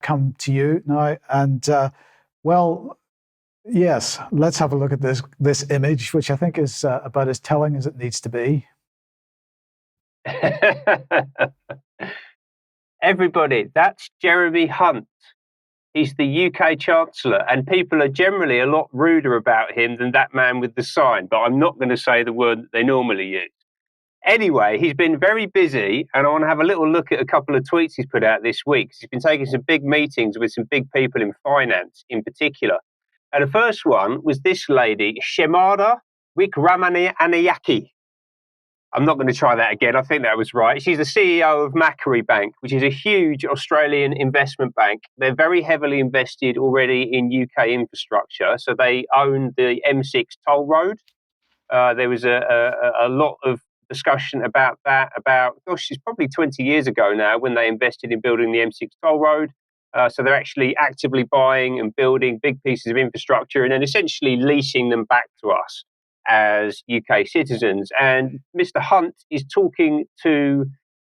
come to you now. And well, yes, let's have a look at this image, which I think is about as telling as it needs to be. Everybody, that's Jeremy Hunt. He's the UK Chancellor, and people are generally a lot ruder about him than that man with the sign, but I'm not going to say the word that they normally use. Anyway, he's been very busy, and I want to have a little look at a couple of tweets he's put out this week. He's been taking some big meetings with some big people in finance in particular. And the first one was this lady, Shemara Wikramanayake. I'm not going to try that again. I think that was right. She's the CEO of Macquarie Bank, which is a huge Australian investment bank. They're very heavily invested already in UK infrastructure. So they own the M6 toll road. There was a lot of discussion about that, it's probably 20 years ago now when they invested in building the M6 toll road. So they're actually actively buying and building big pieces of infrastructure and then essentially leasing them back to us as UK citizens. And Mr. Hunt is talking to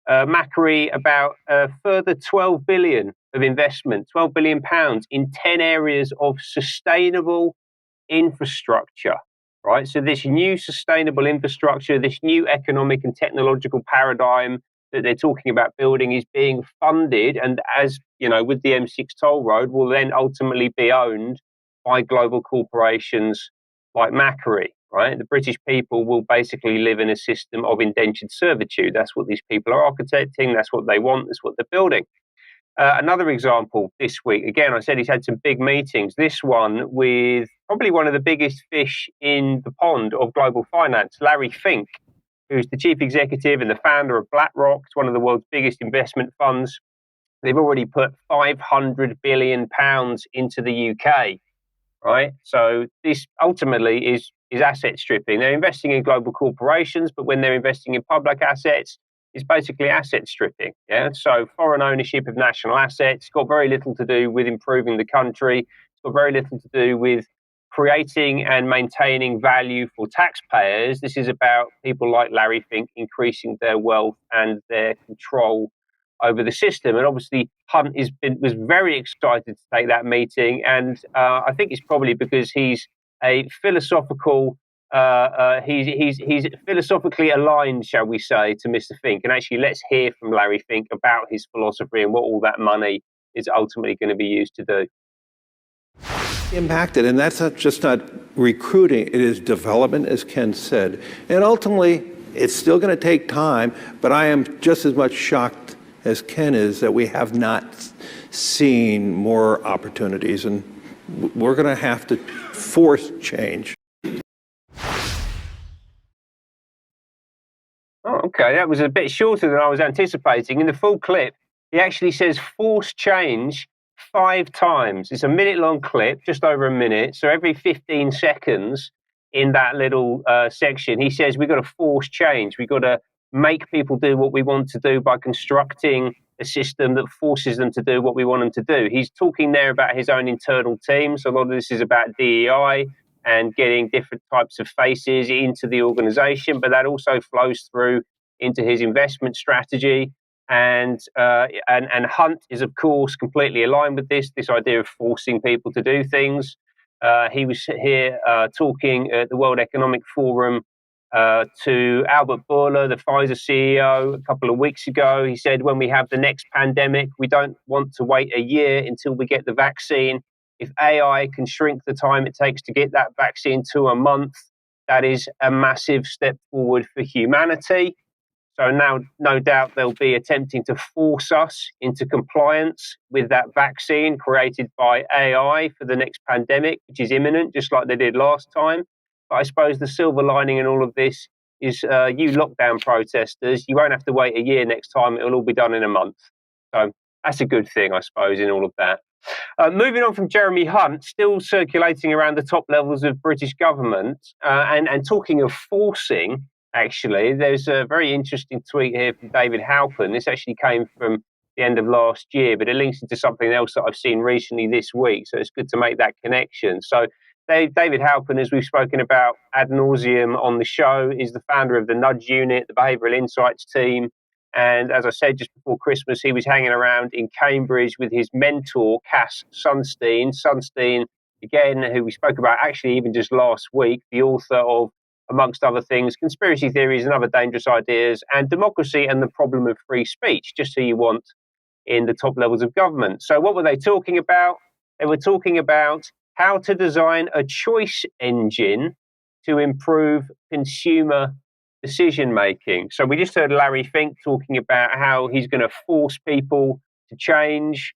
Macquarie about a further 12 billion of investment, 12 billion pounds in 10 areas of sustainable infrastructure, right? So this new sustainable infrastructure, this new economic and technological paradigm that they're talking about building is being funded, and as you know, with the M6 toll road, will then ultimately be owned by global corporations like Macquarie, right? The British people will basically live in a system of indentured servitude. That's what these people are architecting. That's what they want. That's what they're building. Another example this week, again, I said he's had some big meetings. This one with probably one of the biggest fish in the pond of global finance, Larry Fink, who's the chief executive and the founder of BlackRock. It's one of the world's biggest investment funds. They've already put £500 billion into the UK, right? So this ultimately is asset stripping. They're investing in global corporations, but when they're investing in public assets, it's basically asset stripping. Yeah. So foreign ownership of national assets got very little to do with improving the country. It's got very little to do with creating and maintaining value for taxpayers. This is about people like Larry Fink increasing their wealth and their control over the system. And obviously, Hunt was very excited to take that meeting. And I think it's probably because he's a philosophical. He's philosophically aligned, shall we say, to Mr. Fink. And actually, let's hear from Larry Fink about his philosophy and what all that money is ultimately going to be used to do. Impacted, and that's not recruiting, it is development, as Ken said. And ultimately, it's still going to take time, but I am just as much shocked as Ken is that we have not seen more opportunities, and we're going to have to force change. Oh, okay, that was a bit shorter than I was anticipating. In the full clip, he actually says force change 5 times. It's a minute-long clip, just over a minute. So every 15 seconds in that little section, he says we've got to force change. We've got to make people do what we want to do by constructing a system that forces them to do what we want them to do. He's talking there about his own internal team. So a lot of this is about DEI and getting different types of faces into the organization, but that also flows through into his investment strategy. And Hunt is, of course, completely aligned with this idea of forcing people to do things. He was here talking at the World Economic Forum to Albert Bourla, the Pfizer CEO, a couple of weeks ago. He said, when we have the next pandemic, we don't want to wait a year until we get the vaccine. If AI can shrink the time it takes to get that vaccine to a month, that is a massive step forward for humanity. So now, no doubt, they'll be attempting to force us into compliance with that vaccine created by AI for the next pandemic, which is imminent, just like they did last time. But I suppose the silver lining in all of this is you lockdown protesters, you won't have to wait a year next time. It'll all be done in a month. So that's a good thing, I suppose, in all of that. Moving on from Jeremy Hunt, still circulating around the top levels of British government, and talking of forcing, actually, there's a very interesting tweet here from David Halpern. This actually came from the end of last year, but it links into something else that I've seen recently this week. So it's good to make that connection. So David Halpern, as we've spoken about ad nauseum on the show, is the founder of the Nudge Unit, the behavioural insights team. And as I said, just before Christmas, he was hanging around in Cambridge with his mentor, Cass Sunstein. Sunstein, again, who we spoke about actually even just last week, the author of, amongst other things, Conspiracy Theories and Other Dangerous Ideas, and Democracy and the Problem of Free Speech, just who you want in the top levels of government. So what were they talking about? They were talking about how to design a choice engine to improve consumer decision making. So we just heard Larry Fink talking about how he's going to force people to change.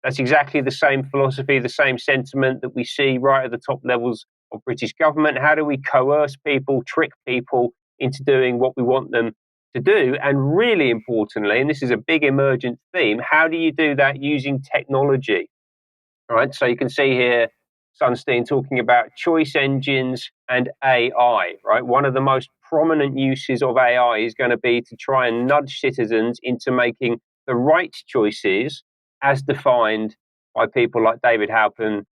That's exactly the same philosophy, the same sentiment that we see right at the top levels of British government. How do we coerce people, trick people into doing what we want them to do? And really importantly, and this is a big emergent theme, how do you do that using technology? All right, so you can see here Sunstein talking about choice engines and AI, right? One of the most prominent uses of AI is going to be to try and nudge citizens into making the right choices as defined by people like David Halpern,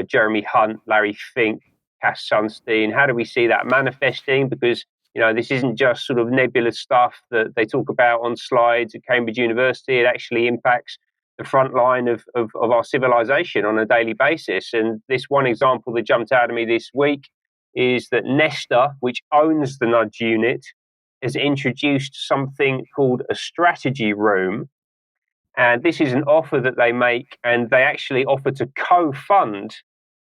Jeremy Hunt, Larry Fink, Cass Sunstein. How do we see that manifesting? Because, you know, this isn't just sort of nebulous stuff that they talk about on slides at Cambridge University. It actually impacts the front line of our civilization on a daily basis. And this one example that jumped out at me this week is that Nesta, which owns the Nudge unit, has introduced something called a strategy room. And this is an offer that they make, and they actually offer to co-fund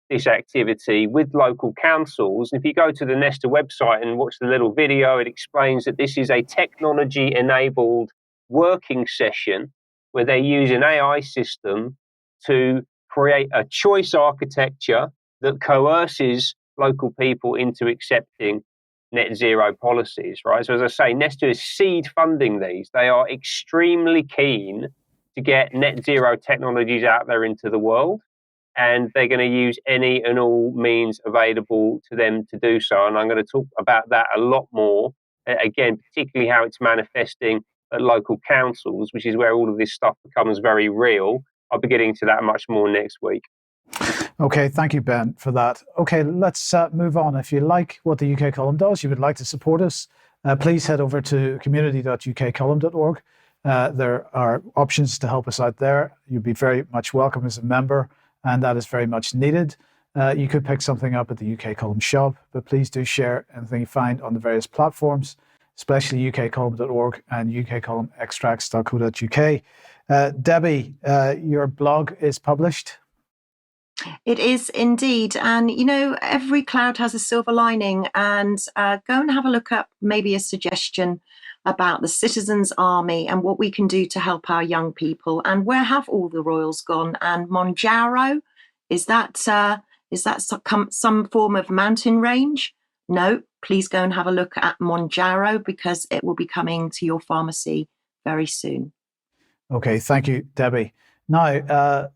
this activity with local councils. If you go to the Nesta website and watch the little video, it explains that this is a technology-enabled working session where they use an AI system to create a choice architecture that coerces local people into accepting net zero policies, right? So as I say, Nesta is seed funding these. They are extremely keen to get net zero technologies out there into the world, and they're going to use any and all means available to them to do so. And I'm going to talk about that a lot more, again, particularly how it's manifesting at local councils, which is where all of this stuff becomes very real. I'll be getting to that much more next week. Okay, thank you, Ben, for that. Okay, let's move on. If you like what the UK Column does, you would like to support us, please head over to community.ukcolumn.org. There are options to help us out there. You'd be very much welcome as a member, and that is very much needed. You could pick something up at the UK Column shop, but please do share anything you find on the various platforms, especially ukcolumn.org and ukcolumnextracts.co.uk. Debbie, your blog is published. It is indeed. And, you know, every cloud has a silver lining, and go and have a look up maybe a suggestion about the Citizens Army and what we can do to help our young people. And where have all the royals gone? And Monjaro, is that some form of mountain range? No, please go and have a look at Monjaro, because it will be coming to your pharmacy very soon. Okay, thank you, Debbie. Now,